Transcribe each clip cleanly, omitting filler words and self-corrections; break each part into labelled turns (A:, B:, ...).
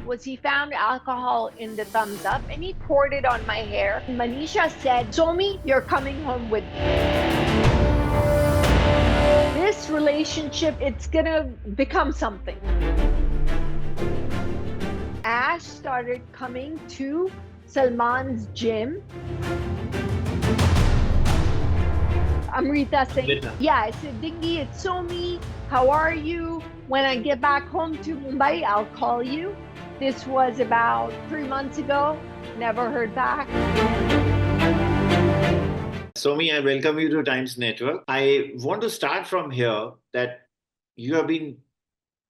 A: was he found alcohol in the Thums Up and he poured it on my hair. Manisha said, Somy, you're coming home with me. This relationship, it's gonna become something. Ash started coming to Salman's gym. Amrita saying, yeah, I said, Dingy, it's Somy. How are you? When I get back home to Mumbai, I'll call you. This was about 3 months ago. Never heard back.
B: Somy, I welcome you to Times Network. I want to start from here that you have been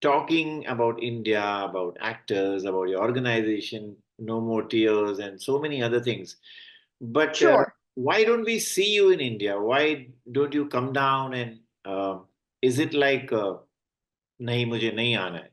B: talking about India, about actors, about your organization, No More Tears, and so many other things. But
A: Sure.
B: why don't we see you in India? Why don't you come down and is it like nahi mujhe nahi aana hai?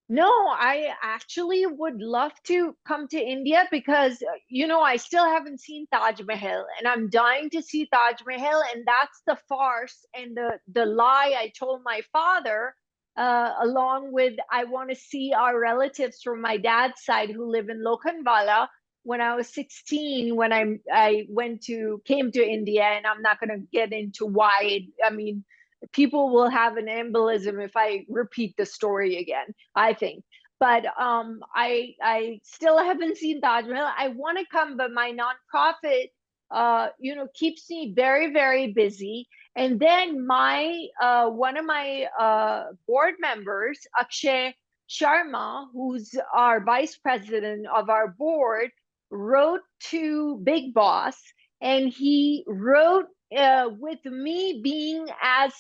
A: No, I actually would love to come to India because, I still haven't seen Taj Mahal and I'm dying to see Taj Mahal. And that's the farce and the lie I told my father, along with I want to see our relatives from my dad's side who live in Lokhandwala. When I was 16, when I came to India, and I'm not going to get into why. I mean, people will have an embolism if I repeat the story again, I think. But I still haven't seen Taj Mahal. I want to come, but my nonprofit keeps me very, very busy. And then my one of my board members, Akshay Sharma, who's our vice president of our board, wrote to Bigg Boss, and he wrote with me being as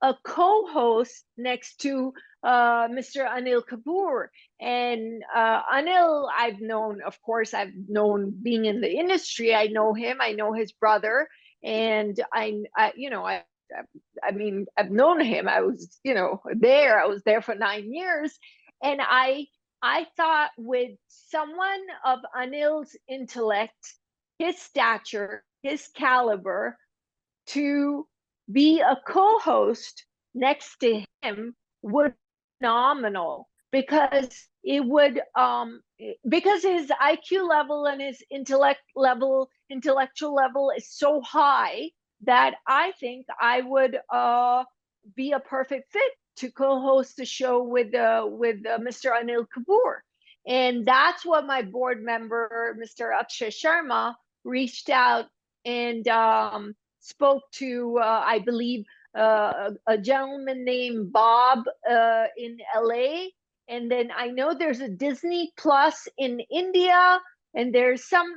A: a co-host next to Mr. Anil Kapoor. And Anil, of course, I've known being in the industry. I know him. I know his brother, and I mean, I've known him. I was, there. I was there for 9 years, and I thought with someone of Anil's intellect, his stature, his caliber, to be a co-host next to him would be phenomenal, because it would because his IQ level and his intellectual level is so high that I think I would be a perfect fit to co-host the show with Mr. Anil Kapoor. And that's what my board member, Mr. Akshay Sharma, reached out and spoke to, I believe, a gentleman named Bob in LA. And then I know there's a Disney Plus in India, and there's some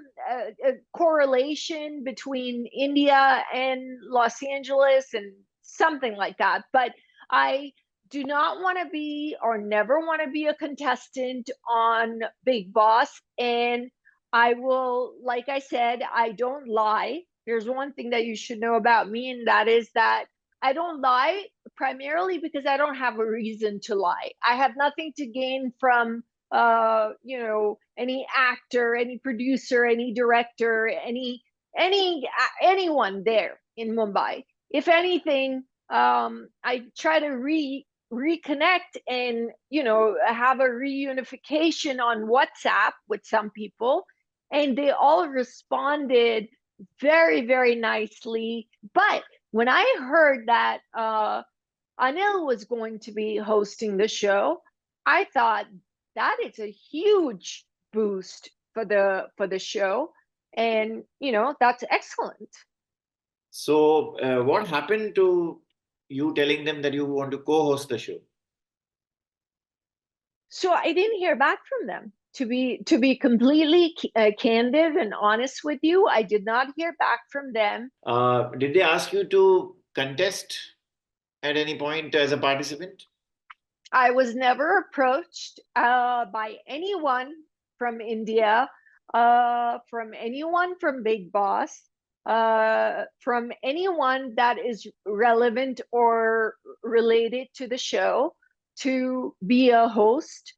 A: correlation between India and Los Angeles and something like that. But I do not want to be, or never want to be, a contestant on Bigg Boss. And I will, like I said, I don't lie. There's one thing that you should know about me, and that is that I don't lie, primarily because I don't have a reason to lie. I have nothing to gain from any actor, any producer, any director, anyone there in Mumbai. If anything, I try to reconnect and have a reunification on WhatsApp with some people, and they all responded very, very nicely. But when I heard that Anil was going to be hosting the show, I thought that is a huge boost for the show, and that's excellent.
B: So, what happened to you telling them that you want to co-host the show?
A: So I didn't hear back from them. To be completely candid and honest with you, I did not hear back from them.
B: Did they ask you to contest at any point as a participant?
A: I was never approached by anyone from India, from anyone from Bigg Boss, from anyone that is relevant or related to the show, to be a host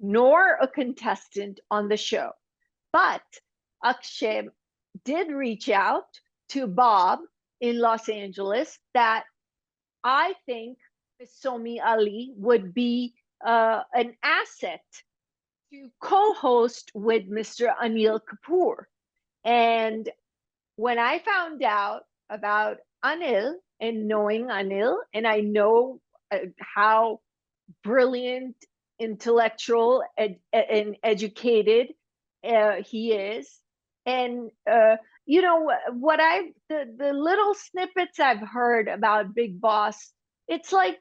A: nor a contestant on the show. But Akshay did reach out to Bob in Los Angeles that I think Miss Somy Ali would be an asset to co-host with Mr. Anil Kapoor. And when I found out about Anil and knowing Anil, and I know how brilliant, intellectual, and educated he is, and you know what I the little snippets I've heard about Bigg Boss, it's like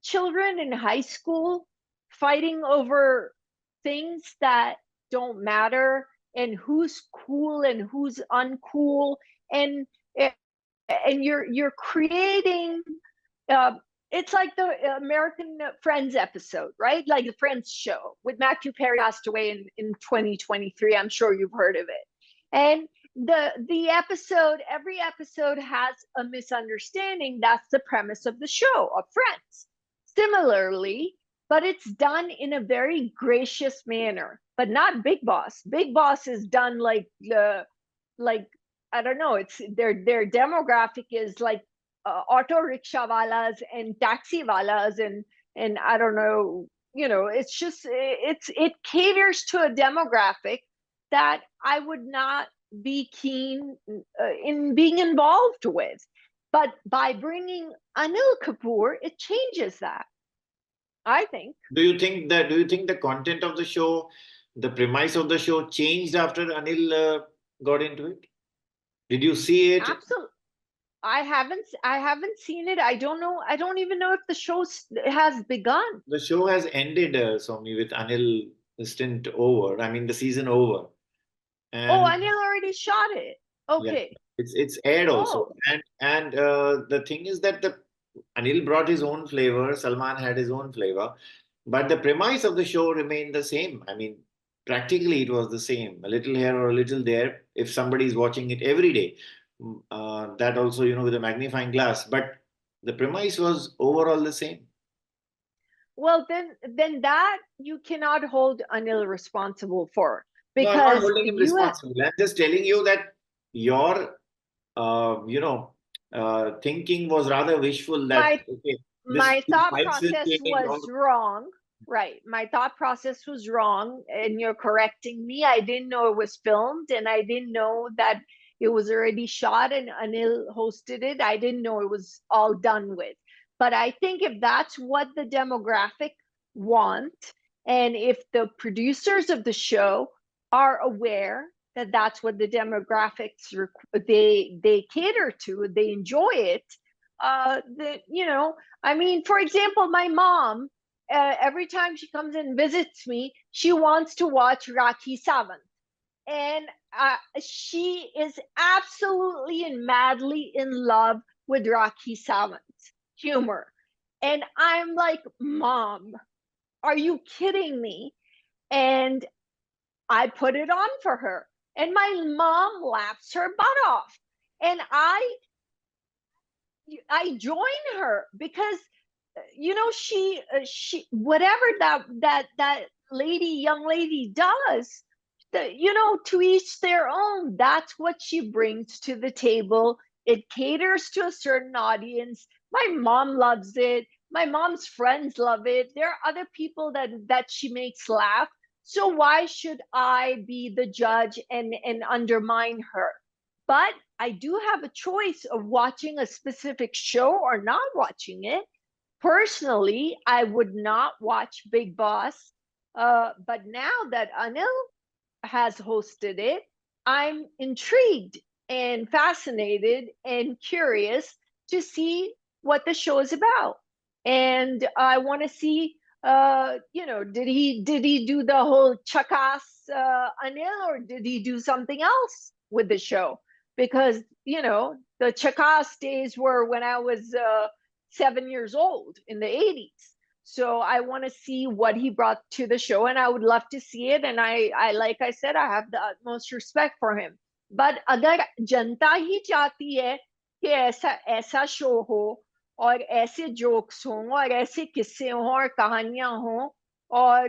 A: children in high school fighting over things that don't matter, and who's cool and who's uncool, and you're creating uh, it's like the American Friends episode, right? Like the Friends show with Matthew Perry passed away in 2023. I'm sure you've heard of it. And the episode, every episode has a misunderstanding. That's the premise of the show of Friends. Similarly, but it's done in a very gracious manner, but not Bigg Boss. Bigg Boss is done like I don't know. It's their demographic is like auto rickshaw walas and taxi walas, and I don't know. You know, it's just it caters to a demographic that I would not be keen in being involved with. But by bringing Anil Kapoor, it changes that, I think.
B: Do you think the content of the show, the premise of the show changed after Anil got into it? Did you see it?
A: Absolutely. I haven't seen it. I don't know. I don't even know if the show has begun.
B: The show has ended, Somy, with Anil stint over. I mean, the season over,
A: Oh,
B: and
A: Anil already shot it.
B: yeah,
A: Okay.
B: it's aired also.
A: Oh,
B: And the thing is that the Anil brought his own flavor. Salman had his own flavor, but the premise of the show remained the same. I mean, practically it was the same. A little here or a little there. If somebody is watching it every day, that also with a magnifying glass. But the premise was overall the same.
A: well, then that you cannot hold Anil responsible for,
B: No, I'm not
A: because
B: holding him
A: you have
B: responsible. I'm just telling you that your, thinking was rather wishful that,
A: my
B: okay, this
A: my thought
B: might still
A: process
B: change or,
A: was wrong. Right. My thought process was wrong, and you're correcting me. I didn't know it was filmed, and I didn't know that it was already shot and Anil hosted it. I didn't know it was all done with. But I think if that's what the demographic want, and if the producers of the show are aware that that's what the demographics they cater to, they enjoy it, I mean, for example, my mom, every time she comes and visits me, she wants to watch Rakhi Sawant. And she is absolutely and madly in love with Rakhi Sawant's humor. And I'm like, Mom, are you kidding me? And I put it on for her. And my mom laughs her butt off. And I join her because she whatever that young lady does, to each their own. That's what she brings to the table. It caters to a certain audience. My mom loves it. My mom's friends love it. There are other people that she makes laugh. So why should I be the judge and undermine her? But I do have a choice of watching a specific show or not watching it. Personally, I would not watch Bigg Boss, but now that Anil has hosted it, I'm intrigued and fascinated and curious to see what the show is about. And I want to see, did he do the whole chakas Anil, or did he do something else with the show? Because the chakas days were when I was 7 years old in the 80s. So I want to see what he brought to the show, and I would love to see it. And I like I said, I have the utmost respect for him. But अगर जनता ही चाहती है कि ऐसा ऐसा show हो, और ऐसे jokes हों, और ऐसे किस्से हों, और कहानियां हों, और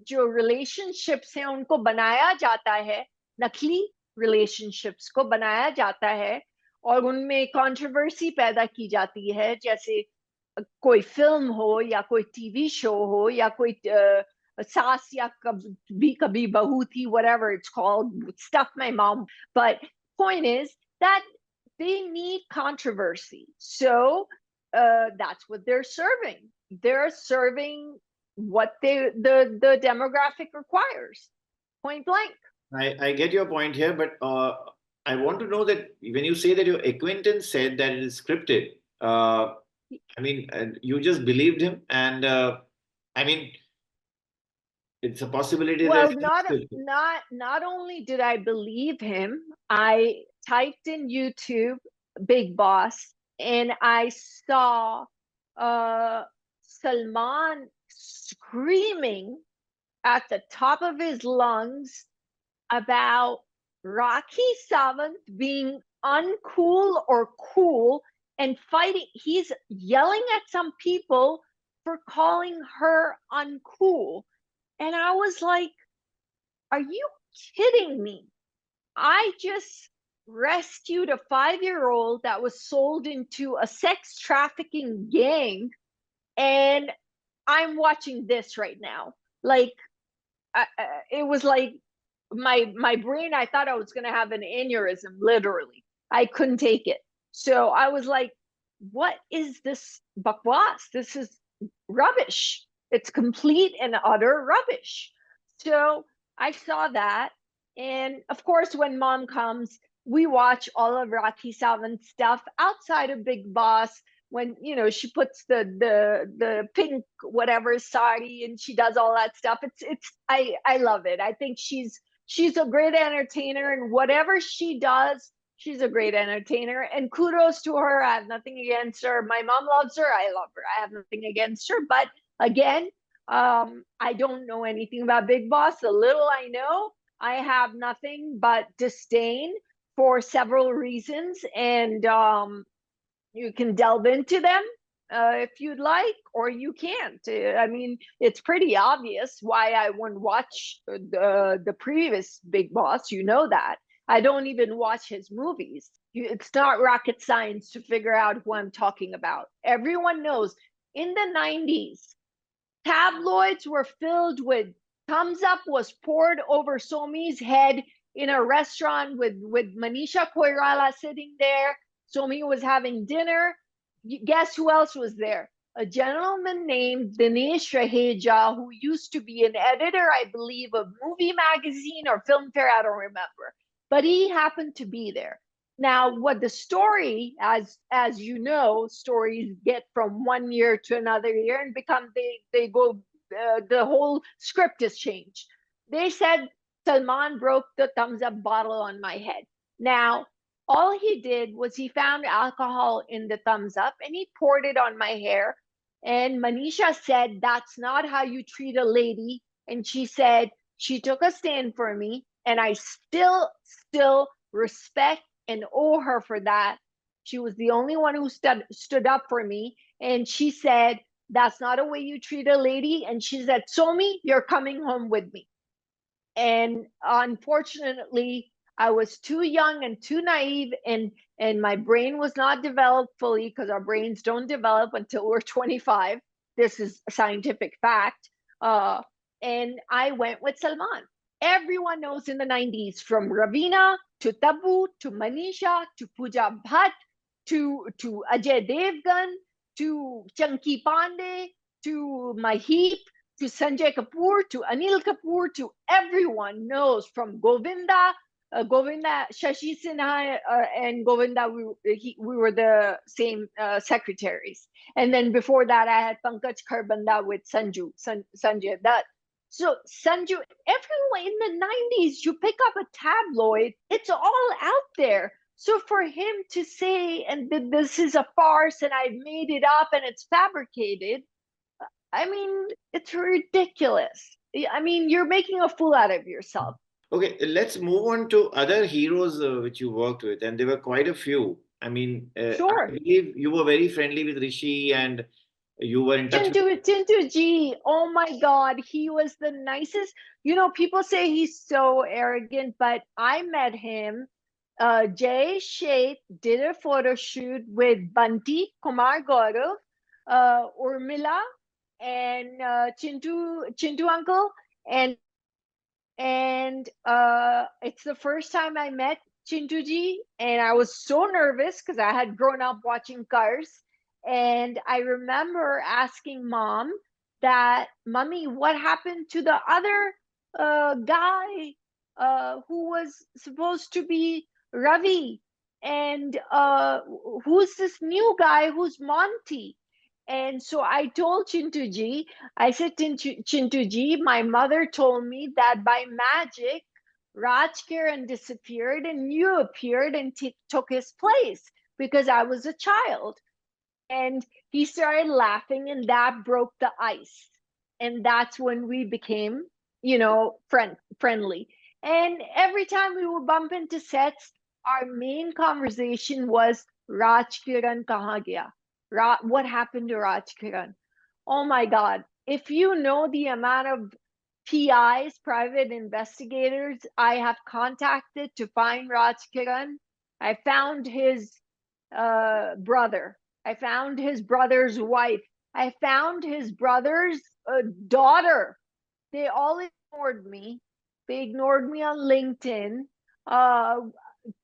A: जो रिलेशनशिप्स हैं उनको बनाया जाता है, नकली रिलेशनशिप्स को बनाया जाता है, और उनमें कंट्रोवर्सी पैदा की जाती है, जैसे कोई फिल्म हो या कोई टीवी शो हो या कोई Sasya Kabhi Kabhi Bahu Thi, whatever it's called, stuff my mom. But point is that they need controversy. So that's what they're serving. They're serving what the demographic requires. Point blank.
B: I get your point here, but I want to know that when you say that your acquaintance said that it is scripted, I mean, you just believed him, and I mean, it's a possibility that
A: Well,
B: it is scripted.
A: not only did I believe him, I typed in YouTube Bigg Boss and I saw uh Salman screaming at the top of his lungs about Rakhi Sawant being uncool or cool and fighting. He's yelling at some people for calling her uncool. And I was like, are you kidding me? I just rescued a 5-year-old that was sold into a sex trafficking gang, and I'm watching this right now. Like, it was like my brain, I thought I was going to have an aneurysm, literally. I couldn't take it. So I was like, what is this bakwas? This is rubbish. It's complete and utter rubbish. So I saw that. And of course, when mom comes, we watch all of Rakhi Sawant's stuff outside of Bigg Boss. When she puts the pink whatever sari and she does all that stuff, I love it. I think she's a great entertainer, and whatever she does, she's a great entertainer. And kudos to her. I have nothing against her. My mom loves her. I love her. I have nothing against her. But again, I don't know anything about Bigg Boss. The little I know, I have nothing but disdain for several reasons. And you can delve into them if you'd like, or you can't. I mean, it's pretty obvious why I wouldn't watch the previous Bigg Boss. You know that. I don't even watch his movies. It's not rocket science to figure out who I'm talking about. Everyone knows in the 90s, tabloids were filled with Thumbs Up was poured over Somy's head in a restaurant with Manisha Koirala sitting there. Somy was having dinner. Guess who else was there? A gentleman named Dinesh Raheja, who used to be an editor, I believe, of Movie Magazine or Filmfare, I don't remember. But he happened to be there. Now, what the story, as you know, stories get from one year to another year and become they go the whole script is changed. They said Salman broke the thumbs up bottle on my head. Now, all he did was he found alcohol in the thumbs up and he poured it on my hair. And Manisha said, that's not how you treat a lady. And she said, she took a stand for me. And I still respect and owe her for that. She was the only one who stood up for me. And she said, that's not a way you treat a lady. And she said, Somy, you're coming home with me. And unfortunately, I was too young and too naive, and my brain was not developed fully because our brains don't develop until we're 25. This is a scientific fact. And I went with Salman. Everyone knows in the 90s, from Ravina to Tabu to Manisha to Pooja Bhatt to Ajay Devgan to Chunky Pandey to Maheep to Sanjay Kapoor to Anil Kapoor to everyone knows, from Govinda, Shashi Sinha, and Govinda, we were the same secretaries. And then before that, I had Pankaj Kharbanda with Sanjay Dutt. So Sanju, everyone in the 90s, you pick up a tabloid, it's all out there. So for him to say, and this is a farce and I've made it up and it's fabricated, I mean, it's ridiculous. I mean, you're making a fool out of yourself.
B: Okay, let's move on to other heroes which you worked with, and there were quite a few. I mean, I
A: Sure.
B: believe you were very friendly with Rishi, and you were in touch with.
A: Tintu G, oh my God, he was the nicest. People say he's so arrogant, but I met him. Jay Sheth did a photo shoot with Bunty, Kumar Gaurav, Urmila, and Chintu uncle, and it's the first time I met Chintuji, and I was so nervous because I had grown up watching Cars, and I remember asking mom that, "Mummy, what happened to the other guy who was supposed to be Ravi, and who's this new guy who's Monty?" And so I told Chintuji, I said, "Chintuji, my mother told me that by magic, Raj Kiran disappeared and you appeared and took his place because I was a child." And he started laughing, and that broke the ice. And that's when we became, friendly. And every time we would bump into sets, our main conversation was, "Raj Kiran kahan gaya? What happened to Raj Kiran?" Oh my God. If you know the amount of PIs, private investigators, I have contacted to find Raj Kiran, I found his brother. I found his brother's wife. I found his brother's daughter. They all ignored me. They ignored me on LinkedIn. Uh,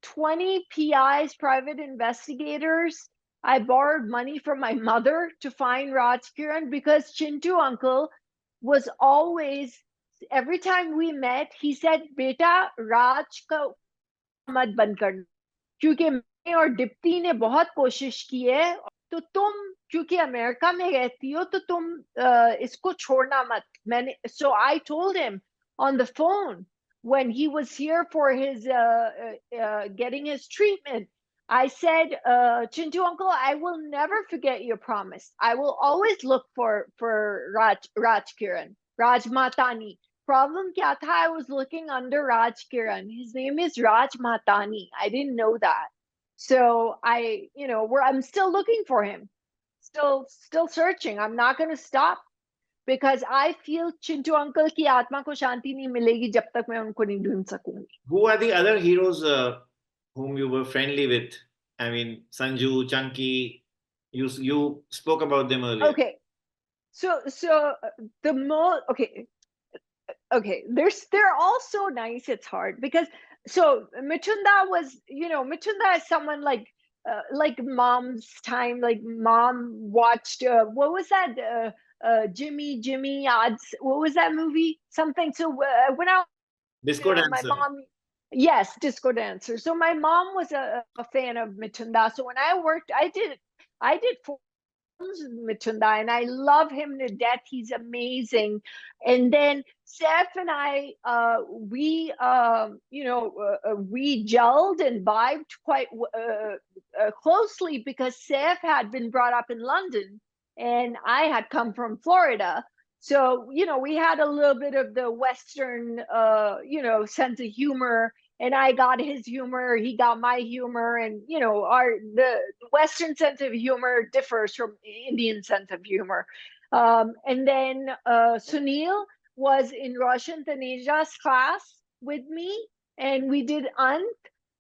A: 20 PIs, private investigators. I borrowed money from my mother to find Raj Kiran because Chintu uncle was always, every time we met, he said, "Beta, Raj ka मत बंद करना, क्योंकि मैं और deputy ने बहुत कोशिश की है, तो तुम क्योंकि अमेरिका में रहती हो तो तुम इसको छोड़ना मत." मैंने So I told him on the phone when he was here for his getting his treatment, I said, "Chintu uncle, I will never forget your promise. I will always look for Raj Kiran, Raj Matani." Problem kya tha? I was looking under Raj Kiran. His name is Raj Matani. I didn't know that. So I'm still looking for him. Still searching. I'm not going to stop because I feel Chintu uncle ki आत्मा को शांति नहीं मिलेगी जब तक मैं उनको नहीं ढूंढ सकूंगी.
B: Who are the other heroes whom you were friendly with? I mean, Sanju, Chunky. You spoke about them earlier.
A: Okay. So the more okay, they're all so nice, it's hard because so Mitunda is someone like mom's time, like mom watched what was that Jimmy odds, what was that movie, something. So when I
B: Disco
A: my
B: dancer.
A: mom, yes, Disco Dancer. So my mom was a fan of Mitunda. So when I worked, I did 4 films with Mitunda, and I love him to death. He's amazing. And then Seth and I, we gelled and vibed quite closely because Seth had been brought up in London, and I had come from Florida. So we had a little bit of the Western, sense of humor, and I got his humor, he got my humor, and the Western sense of humor differs from Indian sense of humor. And then Sunil was in Roshan Taneja's class with me, and we did Ant.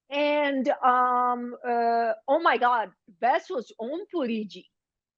A: And oh my God, best was Om Puri ji.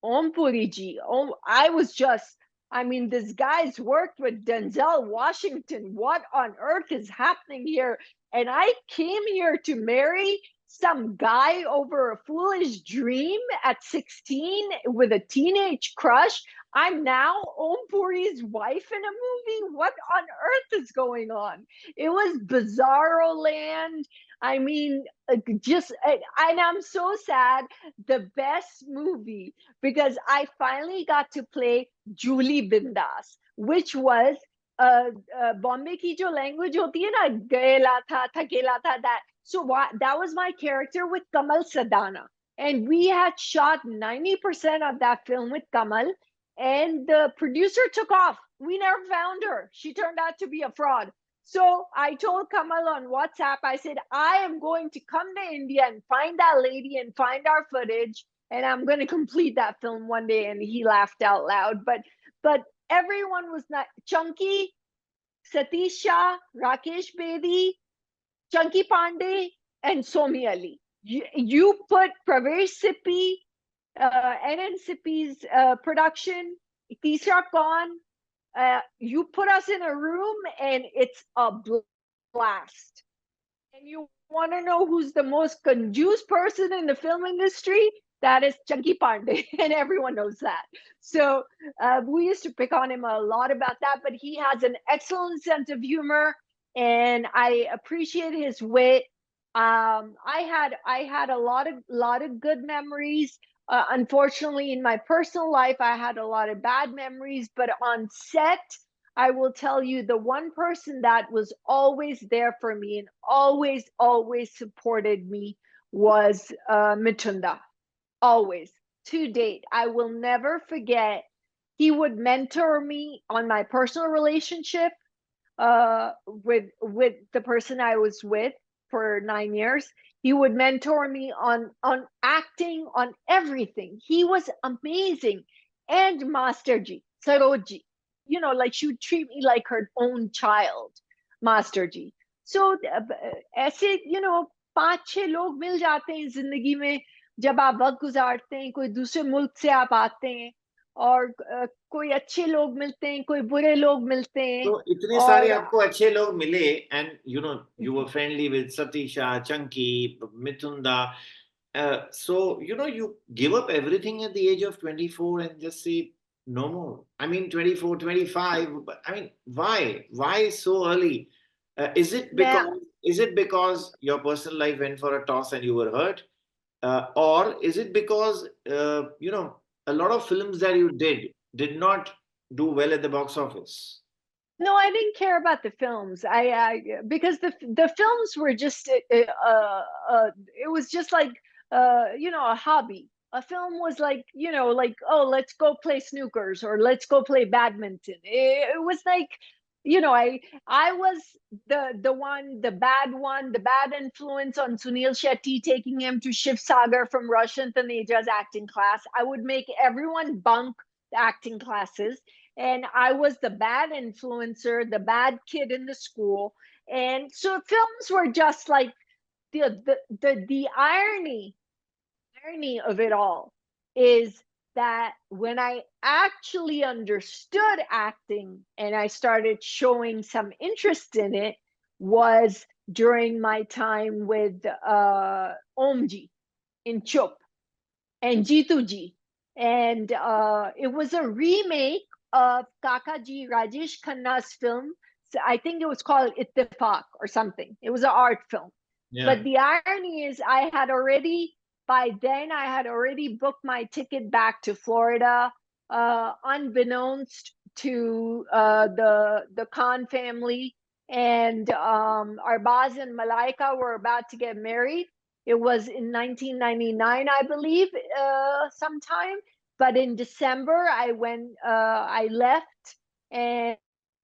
A: Om Puri ji. I was just, I mean, this guy's worked with Denzel Washington. What on earth is happening here? And I came here to marry some guy over a foolish dream at 16 with a teenage crush. I'm now Om Puri's wife in a movie. What on earth is going on? It was bizarro land. I mean, and I'm so sad. The best movie, because I finally got to play Julie Bindas, which was Bombay की जो language होती है ना, गएला था, थकेला था, that was my character with Kamal Sadana. And we had shot 90% of that film with Kamal, and the producer took off. We never found her. She turned out to be a fraud. So I told Kamal on WhatsApp, I said, I am going to come to India and find that lady and find our footage, and I'm going to complete that film one day. And he laughed out loud. But everyone was not Chunky, Satish Shah, Rakesh Bedi, Chunky Pandey, and Somy Ali. You put Pravesh Sippy, NN Sippy's production, Tisra Kaun, you put us in a room and it's a blast. And you want to know who's the most conjuice person in the film industry? That is Chunky Pandey, and everyone knows that. So we used to pick on him a lot about that, but he has an excellent sense of humor, and I appreciate his wit. I had a lot of good memories. Unfortunately, in my personal life, I had a lot of bad memories, but on set, I will tell you the one person that was always there for me and always supported me was Mitunda. Always, to date. I will never forget. He would mentor me on my personal relationship with the person I was with for 9 years. He would mentor me on acting, on everything. He was amazing. And Master Ji, Saroji, like she would treat me like her own child, Master Ji. So ऐसे पांच छह लोग मिल जाते हैं जिंदगी में जब आप वक्त गुजारते हैं कोई दूसरे मुल्क से आप आते हैं और कोई अच्छे लोग मिलते हैं कोई बुरे लोग मिलते हैं
B: तो इतने सारे
A: और
B: आपको अच्छे लोग मिले and you were friendly with Satisha Chunky मिथुंदा so you give up everything at the age of 24 and just say no more. I mean 24, 25, but I mean why so early?
A: मैं
B: Is it because your personal life went for a toss and you were hurt? Or is it because a lot of films that you did not do well at the box office?
A: No, I didn't care about the films. I because the films were just it was just like a hobby. A film was like like, oh, let's go play snookers or let's go play badminton. It was like I was the bad influence on Sunil Shetty, taking him to Shiv Sagar from Roshan Taneja's acting class. I would make everyone bunk the acting classes, and I was the bad influencer, the bad kid in the school. And so films were just like the irony of it all is that when I actually understood acting and I started showing some interest in it was during my time with Omji in Chup and Jituji. And it was a remake of Kakaji Rajesh Khanna's film. So I think it was called Ittifaq or something. It was an art film.
B: Yeah.
A: But the irony is, by then, I had already booked my ticket back to Florida, unbeknownst to the Khan family. And Arbaz and Malaika were about to get married. It was in 1999, I believe, sometime. But in December, I left, and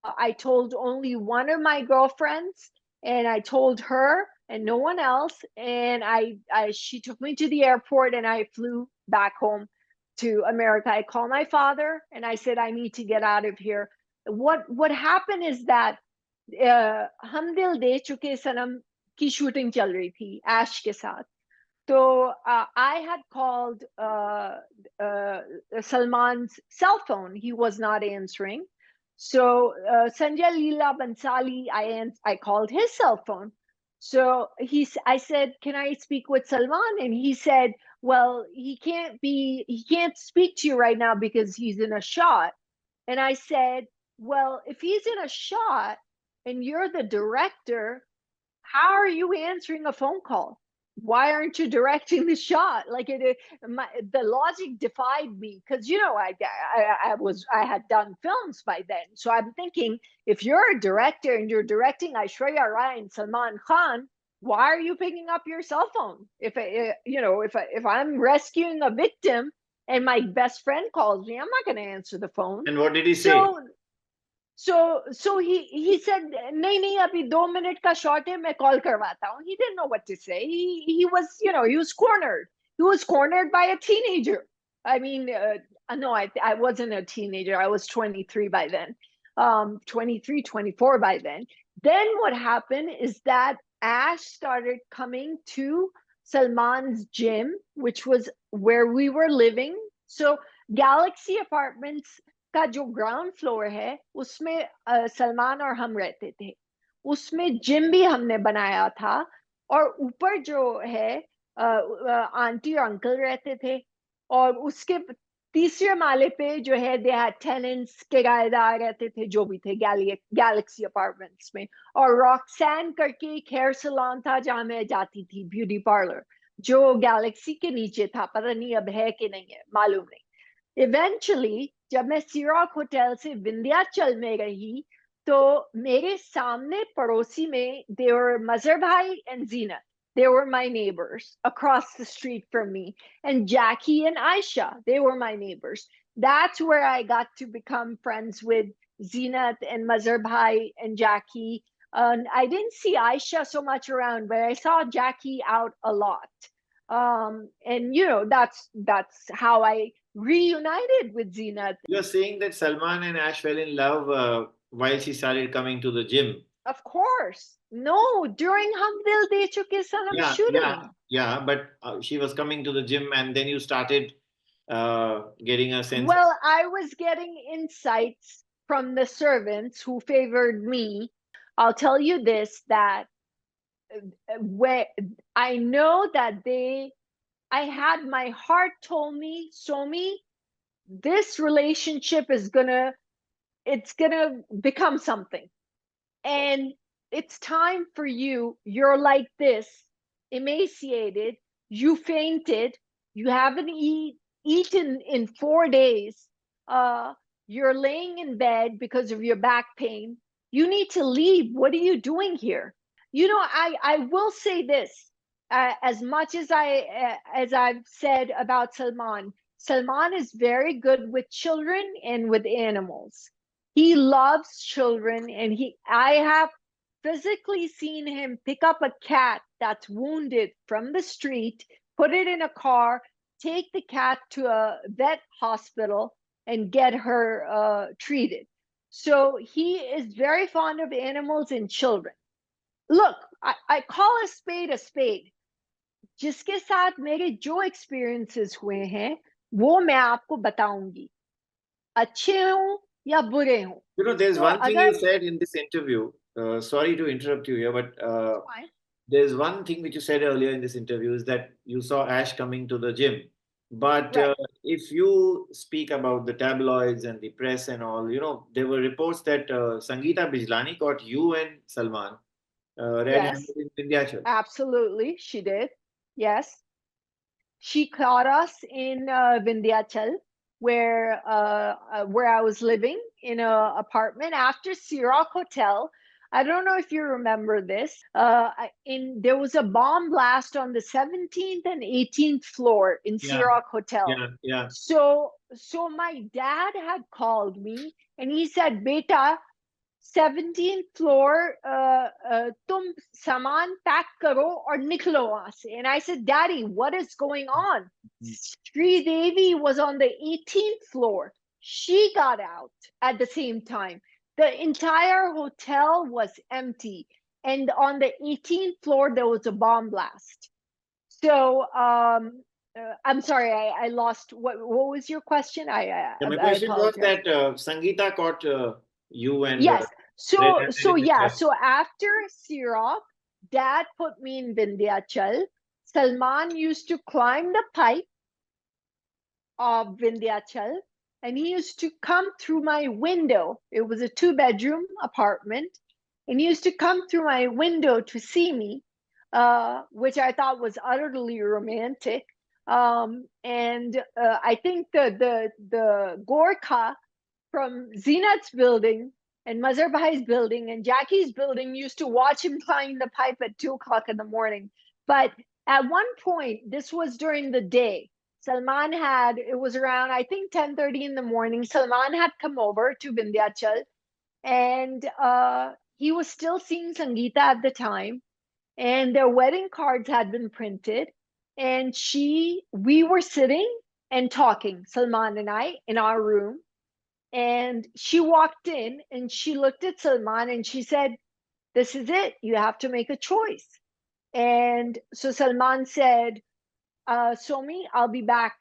A: I told only one of my girlfriends, and I told her and no one else. And she took me to the airport, and I flew back home to America. I called my father, and I said, I need to get out of here. What happened is that हम दिल दे चुके सनम की shooting चल रही थी ऐश के साथ. So I had called Salman's cell phone. He was not answering. So Sanjay Leela Bhansali, I called his cell phone. So I said, can I speak with Salman? And he said, well, he can't speak to you right now because he's in a shot. And I said, well, if he's in a shot and you're the director, how are you answering a phone call? Why aren't you directing the shot? Like the logic defied me because I had done films by then, so I'm thinking if you're a director and you're directing Aishwarya Rai and Salman Khan, why are you picking up your cell phone? If I'm rescuing a victim and my best friend calls me, I'm not going to answer the phone.
B: And what did he say?
A: So he said नहीं नहीं अभी 2 minute का shot है मैं call करवाता हूँ. He didn't know what to say. He was cornered. He was cornered by a teenager. I mean, no, I wasn't a teenager. I was 23 by then. 23, 24 by then. Then what happened is that Ash started coming to Salman's gym, which was where we were living. So Galaxy Apartments का जो ground floor है उसमें सलमान और हम रहते थे। उसमें gym भी हमने बनाया था, और ऊपर जो है आंटी और अंकल रहते थे, और उसके तीसरे माले पे जो है दे हैड टेनेंट्स, किराएदार रहते थे जो भी थे गैलेक्सी अपार्टमेंट्स में। और रॉक्सैन करके एक हेयर सलून था जहां मैं जाती थी, ब्यूटी पार्लर, जो गैलेक्सी के नीचे था, पता नहीं अब है कि नहीं है, मालूम नहीं। इवेंचुअली जब मैं सीरॉक होटल से विंध्याचल में रही, तो मेरे सामने पड़ोसी में देवर मजहर भाई and Zeenat, they were my neighbors across the street from me, and Jackie and Aisha, they were my neighbors. That's where I got to become friends with Zinat and Mazhar Bhai and Jackie. I didn't see Aisha so much around, but I saw Jackie out a lot. And you know, that's how I reunited with Zinat.
B: You're saying that Salman and Ash fell in love while she started coming to the gym.
A: Of course. No, during Hum Dil De Chuke Sanam
B: Yeah, yeah,
A: shooting.
B: yeah. But she was coming to the gym, and then you started getting a sense.
A: Well, I was getting insights from the servants who favored me. I'll tell you this, that where I know that I had my heart told me, Somy, this relationship it's gonna become something. And it's time for you. You're like this, emaciated, you fainted, you haven't eaten in 4 days, uh, you're laying in bed because of your back pain. You need to leave. What are you doing here? You know, I will say this, as much as I've said about Salman. Salman is very good with children and with animals. He loves children, and I have physically seen him pick up a cat that's wounded from the street, put it in a car, take the cat to a vet hospital, and get her treated. So he is very fond of animals and children. Look, I call a spade a spade. जिसके साथ मेरे जो experiences हुए हैं वो मैं आपको बताऊंगी, अच्छे हों या बुरे हों।
B: You know, there's
A: तो
B: one thing you
A: अगर
B: said in this interview. Sorry to interrupt you here, but
A: fine.
B: there's one thing which you said earlier in this interview is that you saw Ash coming to the gym. But
A: Right.
B: if you speak about the tabloids and the press and all, you know, there were reports that Sangeeta Bijlani caught you and Salman red-handed
A: Yes,
B: in Vindhyachal.
A: absolutely, she did. Yes, she caught us in Vindhyachal, where I was living in a apartment after Sirak Hotel. I don't know if you remember this. There was a bomb blast on the 17th and 18th floor in
B: Yeah,
A: Sirak Hotel.
B: yeah, yeah.
A: So my dad had called me and he said, "Beta, 17th floor, तुम सामान pack करो और निकलो वहां से." And I said, "Daddy, what is going on?" Sri Devi was on the 18th floor. She got out at the same time. The entire hotel was empty. And on the 18th floor, there was a bomb blast. So, I'm sorry, I lost. What was your question?
B: Yeah, my
A: I
B: question was
A: apologize.
B: that Sangeeta caught you and
A: Yes.
B: red-handed in Vindhyachal.
A: So after Sirach, dad put me in Vindhyachal. Salman used to climb the pipe of Vindhyachal, and he used to come through my window. It was a 2-bedroom apartment, and he used to come through my window to see me, which I thought was utterly romantic. And I think the Gorkha from Zinat's building and Mazhar Bhai's building and Jackie's building used to watch him climb the pipe at 2 o'clock in the morning. But at one point, this was during the day. It was around, I think, 10:30 in the morning. Salman had come over to Vindhyachal, and he was still seeing Sangeeta at the time. And their wedding cards had been printed. And we were sitting and talking, Salman and I, in our room. And she walked in and she looked at Salman and she said, "This is it. You have to make a choice." And so Salman said, "Somy, I'll be back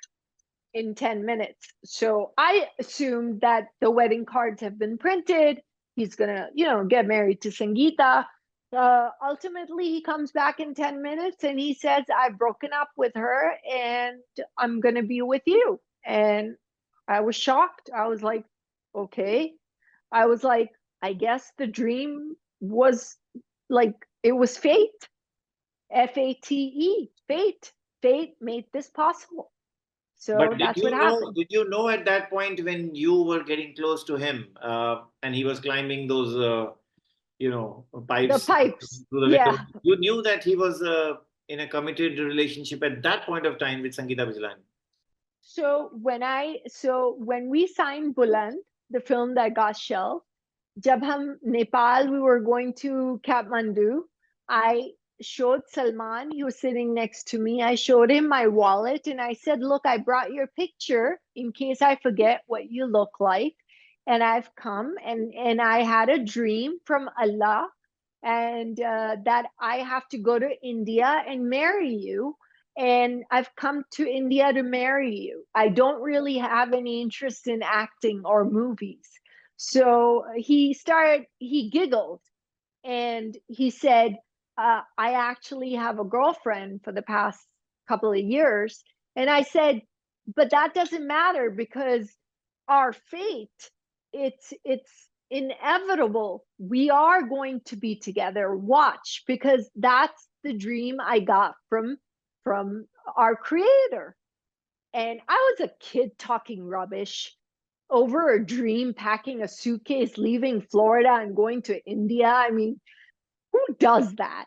A: in 10 minutes. So I assumed that the wedding cards have been printed. He's gonna, get married to Sangeeta. Ultimately, he comes back in 10 minutes and he says, I've broken up with her and I'm gonna be with you. And I was shocked. I was like, okay. I was like, I guess the dream was like, it was fate. Fate, fate. Fate made this possible.
B: But
A: So that's what happened.
B: did you know at that point when you were getting close to him, and he was climbing those,
A: The
B: pipes
A: pipes.
B: through the window,
A: Yeah.
B: you knew that he was in a committed relationship at that point of time with Sangeeta Bijlani?
A: So when we signed Buland, the film that got shelved, jab hum Nepal, we were going to Kathmandu. I showed Salman, he was sitting next to me. I showed him my wallet and I said, look, I brought your picture in case I forget what you look like. And I've come and I had a dream from Allah and that I have to go to India and marry you. And I've come to India to marry you. I don't really have any interest in acting or movies. So he giggled and he said, I actually have a girlfriend for the past couple of years. And I said, but that doesn't matter because our fate, it's inevitable. We are going to be together. Watch, because that's the dream I got from our creator. And I was a kid talking rubbish over a dream, packing a suitcase, leaving Florida and going to India. I mean, who does that?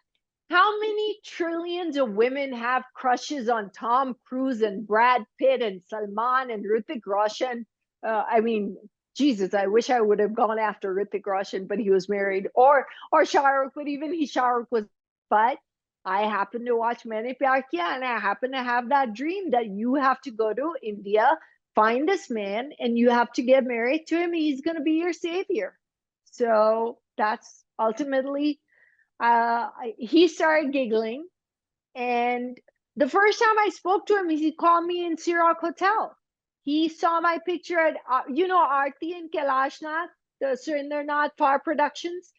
A: How many trillions of women have crushes on Tom Cruise and Brad Pitt and Salman and Hrithik Roshan? I mean, Jesus, I wish I would have gone after Hrithik Roshan, but he was married, or Shah Rukh, but even Shah Rukh was. But I happen to watch Maine Pyar Kiya, and I happen to have that dream that you have to go to India, find this man, and you have to get married to him. He's going to be your savior. So that's ultimately he started giggling. And the first time I spoke to him, he called me in Sirak Hotel. He saw my picture at, Aarti and Kailashnath, the Surendranath Far Productions.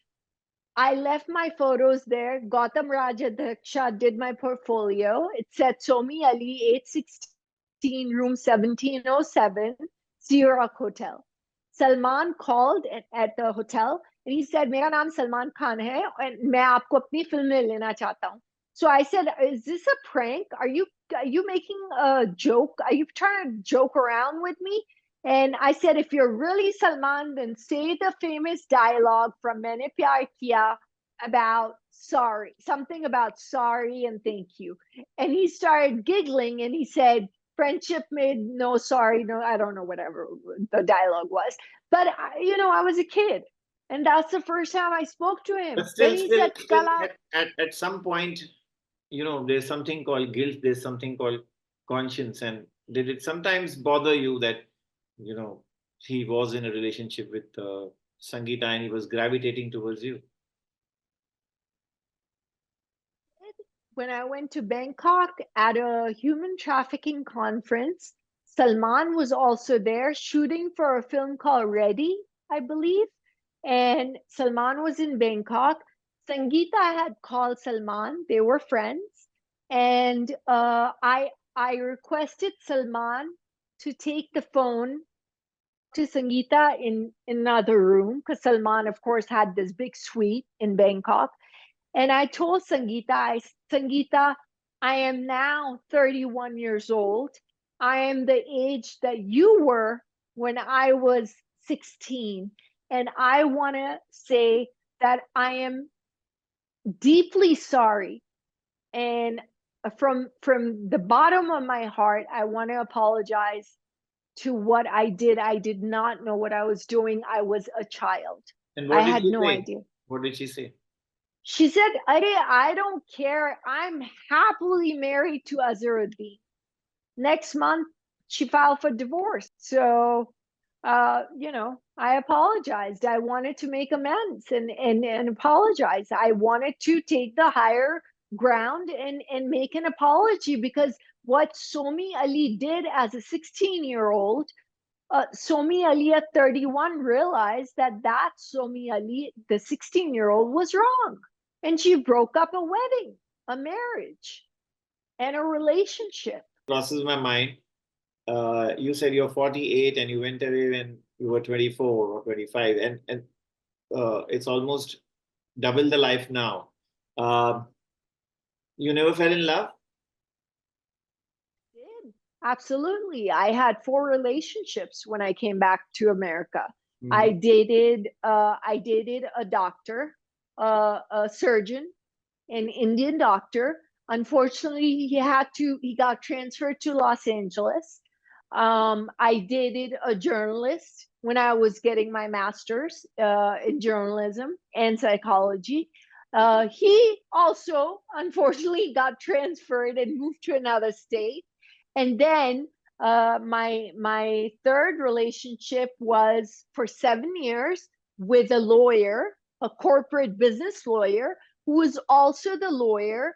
A: I left my photos there. Gautam Rajadhaksha did my portfolio. It said Somy Ali, 816, room 1707, Sirak Hotel. Salman called at the hotel and he said, मेरा नाम Salman Khan है and मैं आपको अपनी film में लेना चाहता हूँ. So I said, is this a prank? Are you making a joke? Are you trying to joke around with me? And I said, if you're really Salman, then say the famous dialogue from Maine Pyar Kiya about sorry, something about sorry and thank you. And he started giggling and he said, friendship made no sorry, no, I don't know, whatever the dialogue was. But, I was a kid. And that's the first time I spoke to him.
B: But
A: Then
B: still,
A: he
B: still,
A: said,
B: still
A: Kala.
B: at some point, there's something called guilt, there's something called conscience. And did it sometimes bother you that, you know, he was in a relationship with Sangeeta and he was gravitating towards you?
A: When I went to Bangkok at a human trafficking conference, Salman was also there shooting for a film called Ready, I believe. And Salman was in Bangkok. Sangeeta had called Salman, they were friends. And I requested Salman to take the phone to Sangeeta in another room because Salman, of course, had this big suite in Bangkok. And I told Sangeeta, I am now 31 years old. I am the age that you were when I was 16. And I want to say that I am deeply sorry. And from the bottom of my heart, I want to apologize to what I did. I did not know what I was doing. I was a child.
B: And
A: I
B: what did
A: had
B: she
A: no
B: say?
A: idea.
B: What did she say?
A: She said, I don't care. I'm happily married to Azharuddin. Next month, she filed for divorce. So, I apologized. I wanted to make amends and apologize. I wanted to take the higher ground and make an apology because what Somy Ali did as a 16-year-old, Somy Ali at 31 realized that Somy Ali, the 16-year-old, was wrong. And she broke up a wedding, a marriage, and a relationship.
B: Crosses my mind. You said you're 48 and you went away when you were 24 or 25, and it's almost double the life now. You never fell in love?
A: Did. Absolutely. I had 4 relationships when I came back to America. I dated a doctor, a surgeon, an Indian doctor. Unfortunately, he got transferred to Los Angeles. I dated a journalist when I was getting my master's in journalism and psychology. He also, unfortunately, got transferred and moved to another state. And then my third relationship was for 7 years with a lawyer, a corporate business lawyer, who was also the lawyer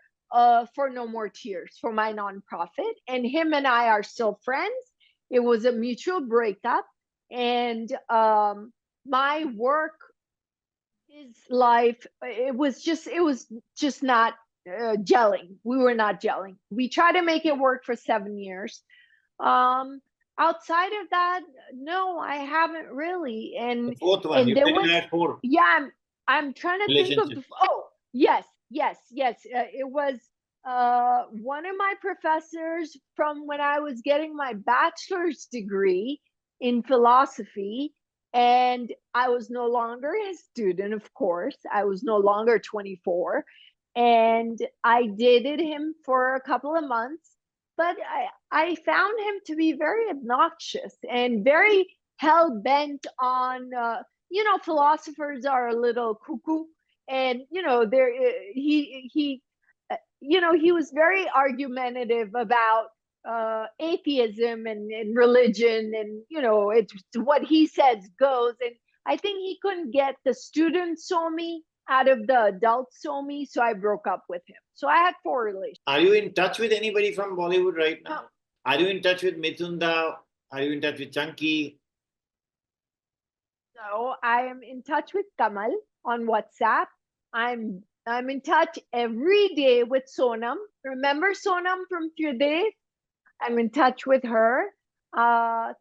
A: for No More Tears, for my nonprofit. And him and I are still friends. It was a mutual breakup. And my work, his life, it was just not gelling. We were not gelling. We tried to make it work for 7 years. Outside of that, no, I haven't really.
B: The fourth one, you
A: There
B: said you
A: was,
B: had 4
A: yeah, I'm trying to think of,
B: relationships.
A: oh, yes, yes, yes. It was one of my professors from when I was getting my bachelor's degree in philosophy. And I was no longer a student, of course. I was no longer 24. And I dated him for a couple of months, but I found him to be very obnoxious and very hell bent on, philosophers are a little cuckoo. And, he was very argumentative about atheism and religion, and it's what he says goes. And I think he couldn't get the student Somy out of the adult Somy, so I broke up with him. So I had 4 relationships.
B: Are you in touch with anybody from Bollywood right now? Are you in touch with Mithunda? Are you in touch with Chunky?
A: So I am in touch with Kamal on WhatsApp. I'm in touch every day with Sonam. Remember Sonam from Firdays? I'm in touch with her. All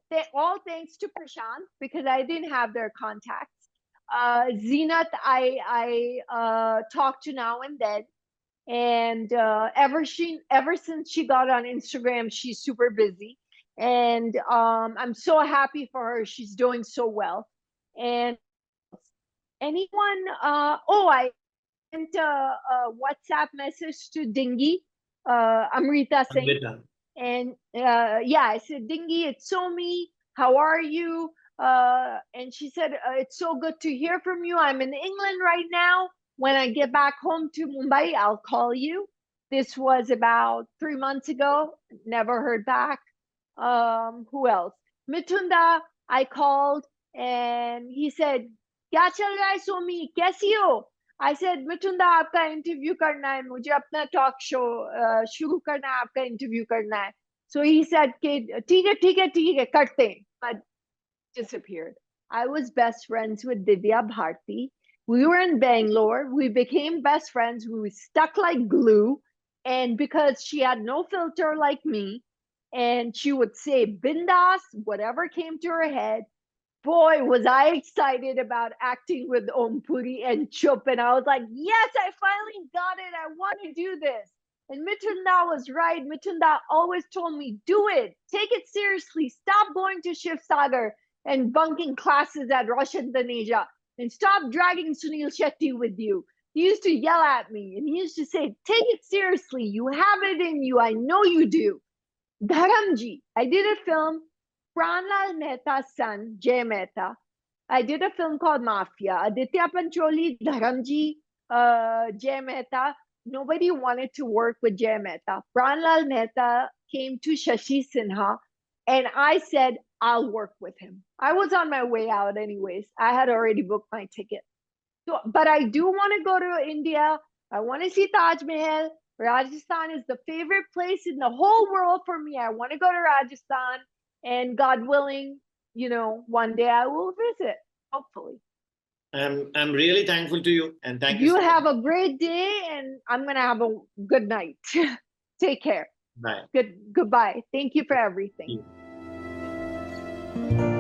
A: thanks to Prashant, because I didn't have their contacts. Zenat, I talk to now and then. And ever since she got on Instagram, she's super busy. And I'm so happy for her. She's doing so well. And anyone, I sent a WhatsApp message to Dingy, Amrita Singh.
B: Amrita.
A: And I said, Dingy, it's Somy. How are you? And she said, it's so good to hear from you. I'm in England right now. When I get back home to Mumbai, I'll call you. This was about 3 months ago. Never heard back. Who else? Mithunda, I called and he said, क्या चल रहा है सोमी, कैसी हो? I said, Mithunda, आपका interview करना है, मुझे अपना टॉक शो शुरू करना है, आपका इंटरव्यू करना है. So he said, ठीक है, करते हैं. But disappeared. I was best friends with Divya Bharti. We were in Bangalore. We became best friends. We were stuck like glue. And because she had no filter like me, and she would say bindas, whatever came to her head. Boy, was I excited about acting with Om Puri and Chup. And I was like, yes, I finally got it. I want to do this. And Mithunda was right. Mithunda always told me, do it. Take it seriously. Stop going to Shiv Sagar and bunking classes at Roshan Taneja. And stop dragging Sunil Shetty with you. He used to yell at me. And he used to say, take it seriously. You have it in you. I know you do. Dharamji. I did a film, Pranlal Mehta's son, Jay Mehta. I did a film called Mafia. Aditya Pancholi, Dharamji, Jay Mehta. Nobody wanted to work with Jay Mehta. Pranlal Mehta came to Shashi Sinha, and I said, I'll work with him. I was on my way out anyways. I had already booked my ticket. So, but I do want to go to India. I want to see Taj Mahal. Rajasthan is the favorite place in the whole world for me. I want to go to Rajasthan, and God willing, one day I will visit, hopefully.
B: I'm really thankful to you, and thank you
A: You
B: so
A: have
B: much.
A: a great day, and I'm going to have a good night. Take care.
B: Bye.
A: Goodbye. Thank you for everything.
B: Thank you.